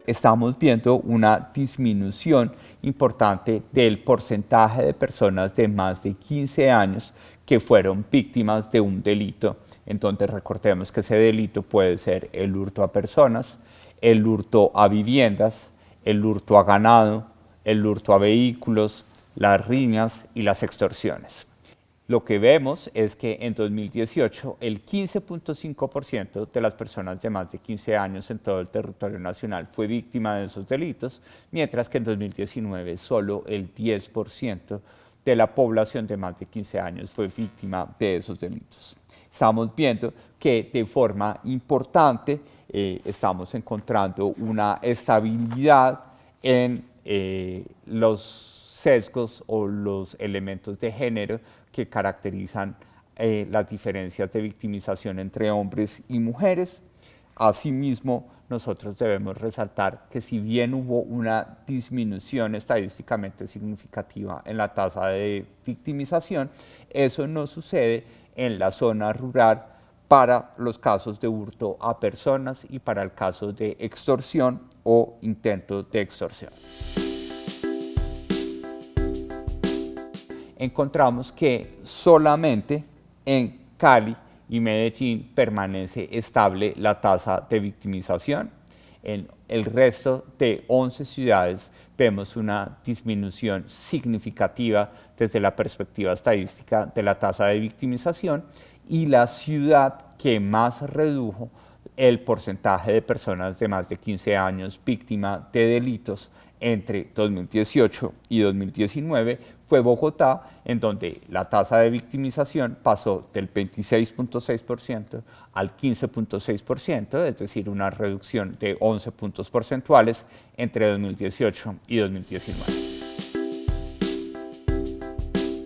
estamos viendo una disminución importante del porcentaje de personas de más de 15 años que fueron víctimas de un delito. Entonces recordemos que ese delito puede ser el hurto a personas, el hurto a viviendas, el hurto a ganado, el hurto a vehículos, las riñas y las extorsiones. Lo que vemos es que en 2018 el 15.5% de las personas de más de 15 años en todo el territorio nacional fue víctima de esos delitos, mientras que en 2019 solo el 10% de la población de más de 15 años fue víctima de esos delitos. Estamos viendo que de forma importante estamos encontrando una estabilidad en los sesgos o los elementos de género que caracterizan las diferencias de victimización entre hombres y mujeres. Asimismo, nosotros debemos resaltar que si bien hubo una disminución estadísticamente significativa en la tasa de victimización, eso no sucede en la zona rural para los casos de hurto a personas y para el caso de extorsión o intento de extorsión. Encontramos que solamente en Cali y Medellín permanece estable la tasa de victimización. En el resto de 11 ciudades vemos una disminución significativa desde la perspectiva estadística de la tasa de victimización, y la ciudad que más redujo el porcentaje de personas de más de 15 años víctima de delitos entre 2018 y 2019 fue Bogotá, en donde la tasa de victimización pasó del 26.6% al 15.6%, es decir, una reducción de 11 puntos porcentuales entre 2018 y 2019.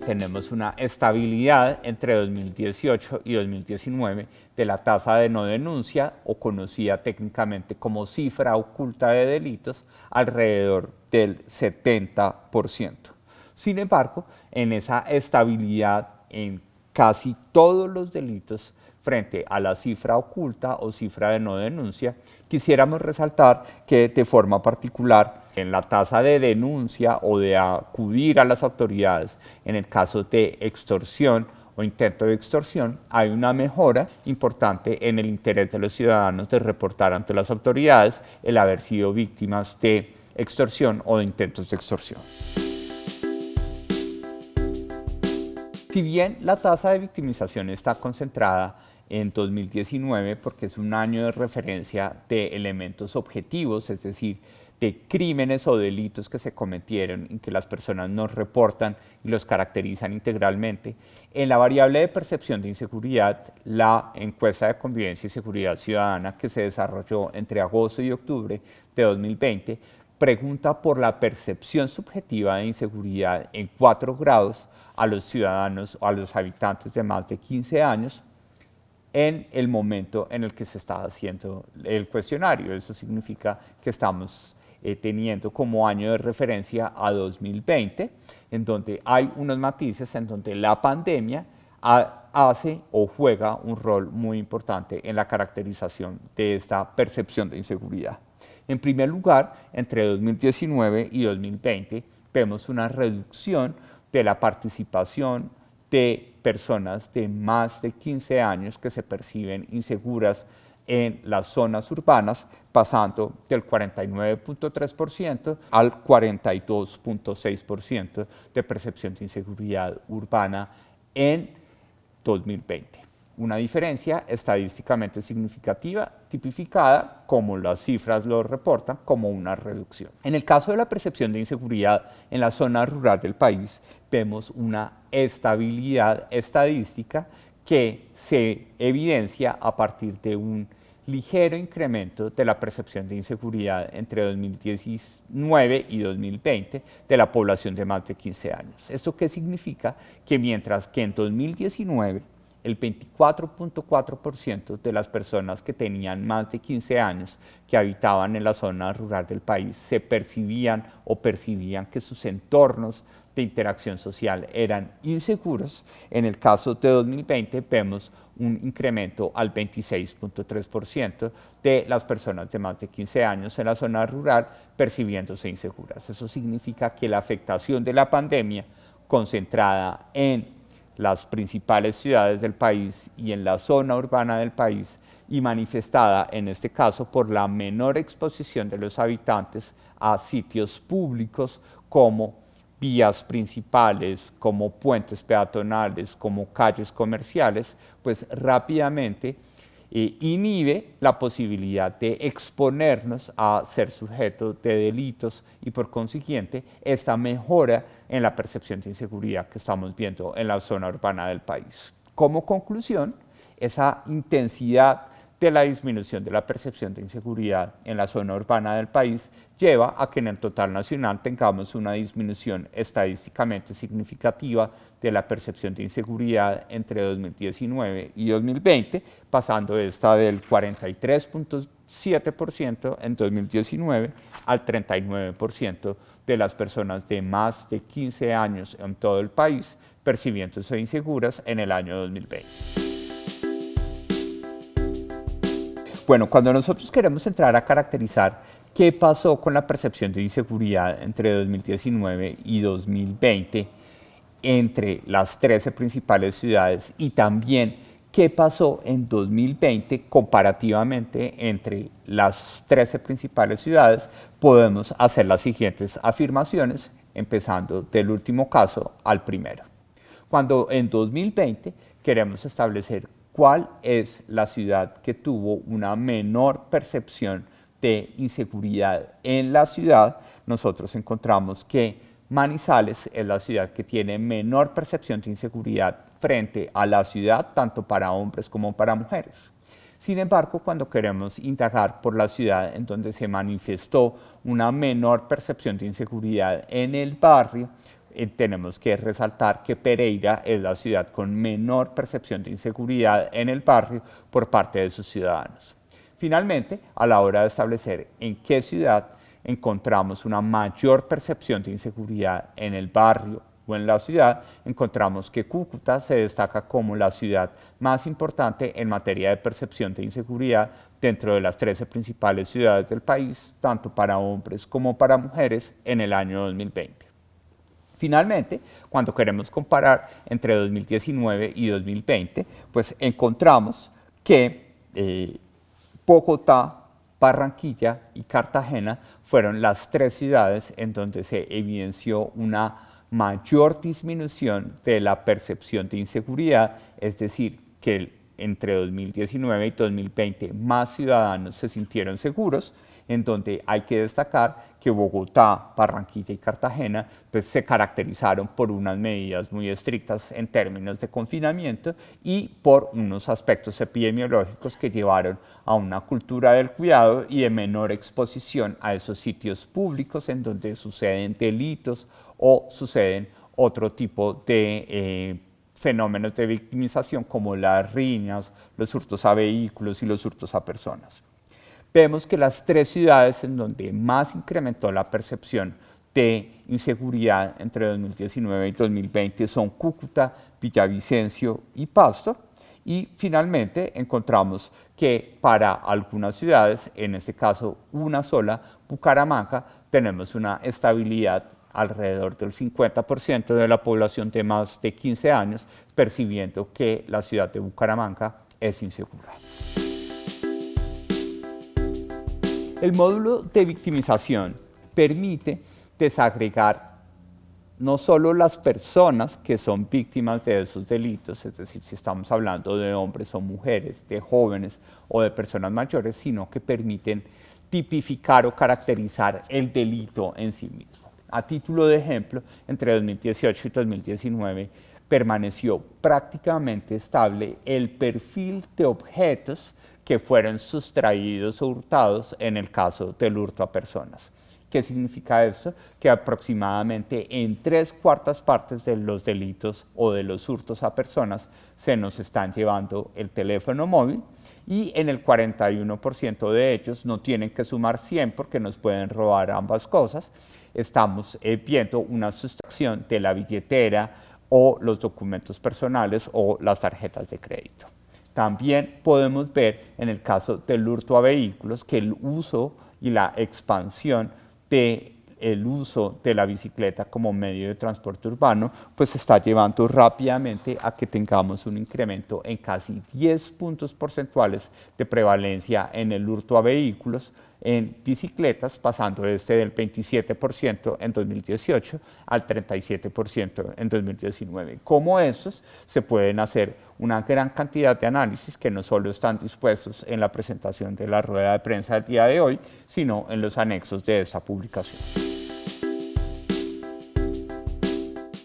Tenemos una estabilidad entre 2018 y 2019 de la tasa de no denuncia, o conocida técnicamente como cifra oculta de delitos, alrededor del 70%. Sin embargo, en esa estabilidad en casi todos los delitos frente a la cifra oculta o cifra de no denuncia, quisiéramos resaltar que de forma particular en la tasa de denuncia o de acudir a las autoridades en el caso de extorsión o intento de extorsión, hay una mejora importante en el interés de los ciudadanos de reportar ante las autoridades el haber sido víctimas de extorsión o de intentos de extorsión. Si bien la tasa de victimización está concentrada en 2019 porque es un año de referencia de elementos objetivos, es decir, de crímenes o delitos que se cometieron y que las personas nos reportan y los caracterizan integralmente, en la variable de percepción de inseguridad, la encuesta de convivencia y seguridad ciudadana que se desarrolló entre agosto y octubre de 2020 pregunta por la percepción subjetiva de inseguridad en 4 grados a los ciudadanos o a los habitantes de más de 15 años en el momento en el que se está haciendo el cuestionario. Eso significa que estamos teniendo como año de referencia a 2020, en donde hay unos matices en donde la pandemia hace o juega un rol muy importante en la caracterización de esta percepción de inseguridad. En primer lugar, entre 2019 y 2020 vemos una reducción de la participación de personas de más de 15 años que se perciben inseguras en las zonas urbanas, pasando del 49.3% al 42.6% de percepción de inseguridad urbana en 2020. Una diferencia estadísticamente significativa, tipificada, como las cifras lo reportan, como una reducción. En el caso de la percepción de inseguridad en la zona rural del país, vemos una estabilidad estadística que se evidencia a partir de un ligero incremento de la percepción de inseguridad entre 2019 y 2020 de la población de más de 15 años. ¿Esto qué significa? Que mientras que en 2019 el 24.4% de las personas que tenían más de 15 años que habitaban en la zona rural del país se percibían que sus entornos de interacción social eran inseguros. En el caso de 2020 vemos un incremento al 26.3% de las personas de más de 15 años en la zona rural percibiéndose inseguras. Eso significa que la afectación de la pandemia concentrada en las principales ciudades del país y en la zona urbana del país y manifestada en este caso por la menor exposición de los habitantes a sitios públicos como vías principales, como puentes peatonales, como calles comerciales, pues rápidamente inhibe la posibilidad de exponernos a ser sujetos de delitos y por consiguiente esta mejora en la percepción de inseguridad que estamos viendo en la zona urbana del país. Como conclusión, esa intensidad de la disminución de la percepción de inseguridad en la zona urbana del país lleva a que en el total nacional tengamos una disminución estadísticamente significativa de la percepción de inseguridad entre 2019 y 2020, pasando esta del 43.7% en 2019 al 39% de las personas de más de 15 años en todo el país percibiéndose inseguras en el año 2020. Bueno, cuando nosotros queremos entrar a caracterizar qué pasó con la percepción de inseguridad entre 2019 y 2020 entre las 13 principales ciudades y también qué pasó en 2020 comparativamente entre las 13 principales ciudades, podemos hacer las siguientes afirmaciones, empezando del último caso al primero. Cuando en 2020 queremos establecer cuál es la ciudad que tuvo una menor percepción de inseguridad en la ciudad, nosotros encontramos que Manizales es la ciudad que tiene menor percepción de inseguridad frente a la ciudad, tanto para hombres como para mujeres. Sin embargo, cuando queremos indagar por la ciudad en donde se manifestó una menor percepción de inseguridad en el barrio, tenemos que resaltar que Pereira es la ciudad con menor percepción de inseguridad en el barrio por parte de sus ciudadanos. Finalmente, a la hora de establecer en qué ciudad encontramos una mayor percepción de inseguridad en el barrio o en la ciudad, encontramos que Cúcuta se destaca como la ciudad más importante en materia de percepción de inseguridad dentro de las 13 principales ciudades del país, tanto para hombres como para mujeres, en el año 2020. Finalmente, cuando queremos comparar entre 2019 y 2020, pues encontramos que Bogotá, Barranquilla y Cartagena fueron las 3 ciudades en donde se evidenció una mayor disminución de la percepción de inseguridad, es decir, que entre 2019 y 2020 más ciudadanos se sintieron seguros, en donde hay que destacar que Bogotá, Barranquilla y Cartagena pues, se caracterizaron por unas medidas muy estrictas en términos de confinamiento y por unos aspectos epidemiológicos que llevaron a una cultura del cuidado y de menor exposición a esos sitios públicos en donde suceden delitos o suceden otro tipo de fenómenos de victimización como las riñas, los hurtos a vehículos y los hurtos a personas. Vemos que las 3 ciudades en donde más incrementó la percepción de inseguridad entre 2019 y 2020 son Cúcuta, Villavicencio y Pasto. Y finalmente encontramos que para algunas ciudades, en este caso una sola, Bucaramanga, tenemos una estabilidad alrededor del 50% de la población de más de 15 años percibiendo que la ciudad de Bucaramanga es insegura. El módulo de victimización permite desagregar no solo las personas que son víctimas de esos delitos, es decir, si estamos hablando de hombres o mujeres, de jóvenes o de personas mayores, sino que permiten tipificar o caracterizar el delito en sí mismo. A título de ejemplo, entre 2018 y 2019 permaneció prácticamente estable el perfil de objetos que fueron sustraídos o hurtados en el caso del hurto a personas. ¿Qué significa esto? Que aproximadamente en 3/4 partes de los delitos o de los hurtos a personas se nos están llevando el teléfono móvil y en el 41% de ellos no tienen que sumar 100 porque nos pueden robar ambas cosas. estamos viendo una sustracción de la billetera o los documentos personales o las tarjetas de crédito. También podemos ver en el caso del hurto a vehículos que el uso y la expansión del uso de la bicicleta como medio de transporte urbano pues está llevando rápidamente a que tengamos un incremento en casi 10 puntos porcentuales de prevalencia en el hurto a vehículos en bicicletas, pasando desde el 27% en 2018 al 37% en 2019. Como estos, se pueden hacer una gran cantidad de análisis que no solo están dispuestos en la presentación de la rueda de prensa del día de hoy, sino en los anexos de esta publicación.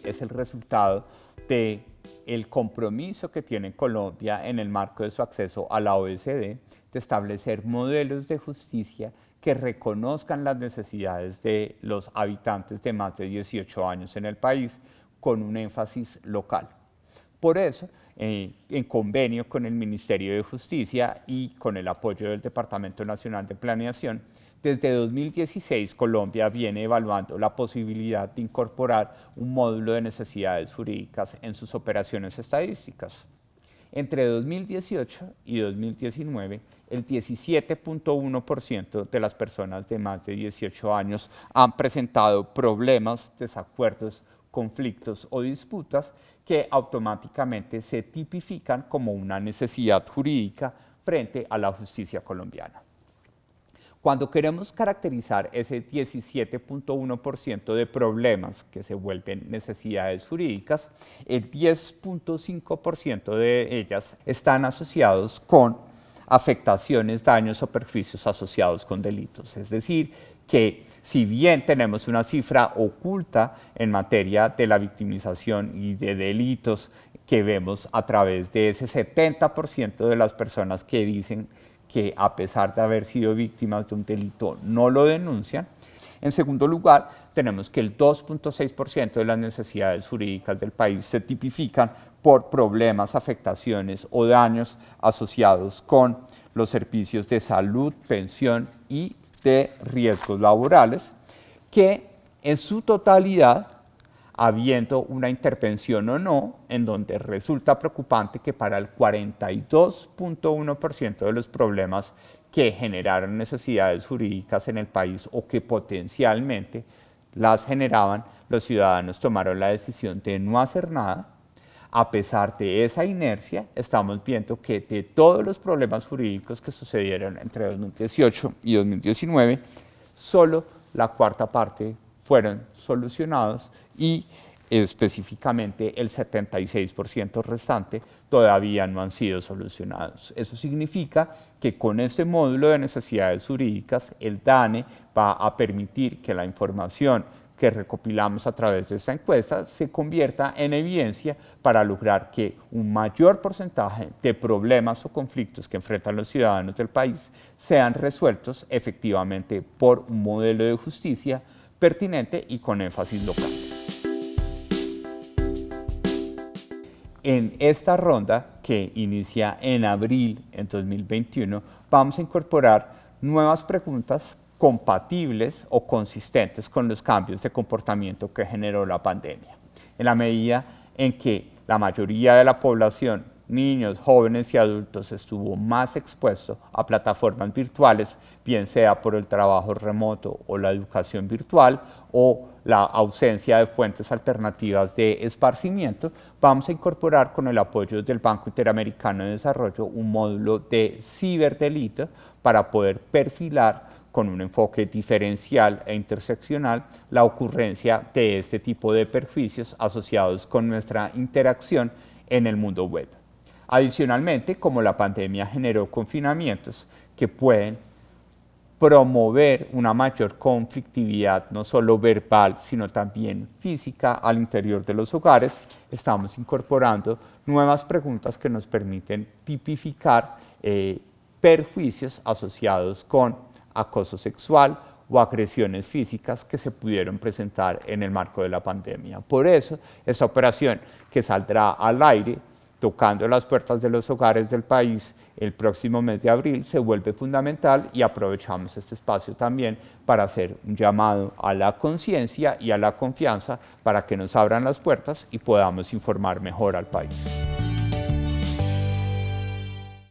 Es el resultado del compromiso que tiene Colombia en el marco de su acceso a la OECD de establecer modelos de justicia que reconozcan las necesidades de los habitantes de más de 18 años en el país con un énfasis local. Por eso, en convenio con el Ministerio de Justicia y con el apoyo del Departamento Nacional de Planeación, desde 2016 Colombia viene evaluando la posibilidad de incorporar un módulo de necesidades jurídicas en sus operaciones estadísticas. Entre 2018 y 2019, el 17.1% de las personas de más de 18 años han presentado problemas, desacuerdos, conflictos o disputas que automáticamente se tipifican como una necesidad jurídica frente a la justicia colombiana. Cuando queremos caracterizar ese 17.1% de problemas que se vuelven necesidades jurídicas, el 10.5% de ellas están asociados con afectaciones, daños o perjuicios asociados con delitos. Es decir, que si bien tenemos una cifra oculta en materia de la victimización y de delitos que vemos a través de ese 70% de las personas que dicen que a pesar de haber sido víctimas de un delito no lo denuncian. En segundo lugar, tenemos que el 2.6% de las necesidades jurídicas del país se tipifican por problemas, afectaciones o daños asociados con los servicios de salud, pensión y de riesgos laborales, que en su totalidad, habiendo una intervención o no, en donde resulta preocupante que para el 42.1% de los problemas que generaron necesidades jurídicas en el país o que potencialmente las generaban, los ciudadanos tomaron la decisión de no hacer nada. A pesar de esa inercia, estamos viendo que de todos los problemas jurídicos que sucedieron entre 2018 y 2019, solo la cuarta parte fueron solucionados y específicamente el 76% restante todavía no han sido solucionados. Eso significa que con este módulo de necesidades jurídicas, el DANE va a permitir que la información que recopilamos a través de esta encuesta se convierta en evidencia para lograr que un mayor porcentaje de problemas o conflictos que enfrentan los ciudadanos del país sean resueltos efectivamente por un modelo de justicia pertinente y con énfasis local. En esta ronda, que inicia en abril en 2021, vamos a incorporar nuevas preguntas compatibles o consistentes con los cambios de comportamiento que generó la pandemia. En la medida en que la mayoría de la población, niños, jóvenes y adultos, estuvo más expuesto a plataformas virtuales, bien sea por el trabajo remoto o la educación virtual o la ausencia de fuentes alternativas de esparcimiento, vamos a incorporar con el apoyo del Banco Interamericano de Desarrollo un módulo de ciberdelito para poder perfilar con un enfoque diferencial e interseccional la ocurrencia de este tipo de perjuicios asociados con nuestra interacción en el mundo web. Adicionalmente, como la pandemia generó confinamientos que pueden promover una mayor conflictividad, no solo verbal, sino también física al interior de los hogares, estamos incorporando nuevas preguntas que nos permiten tipificar perjuicios asociados con acoso sexual o agresiones físicas que se pudieron presentar en el marco de la pandemia. Por eso, esta operación que saldrá al aire, tocando las puertas de los hogares del país el próximo mes de abril se vuelve fundamental y aprovechamos este espacio también para hacer un llamado a la conciencia y a la confianza para que nos abran las puertas y podamos informar mejor al país.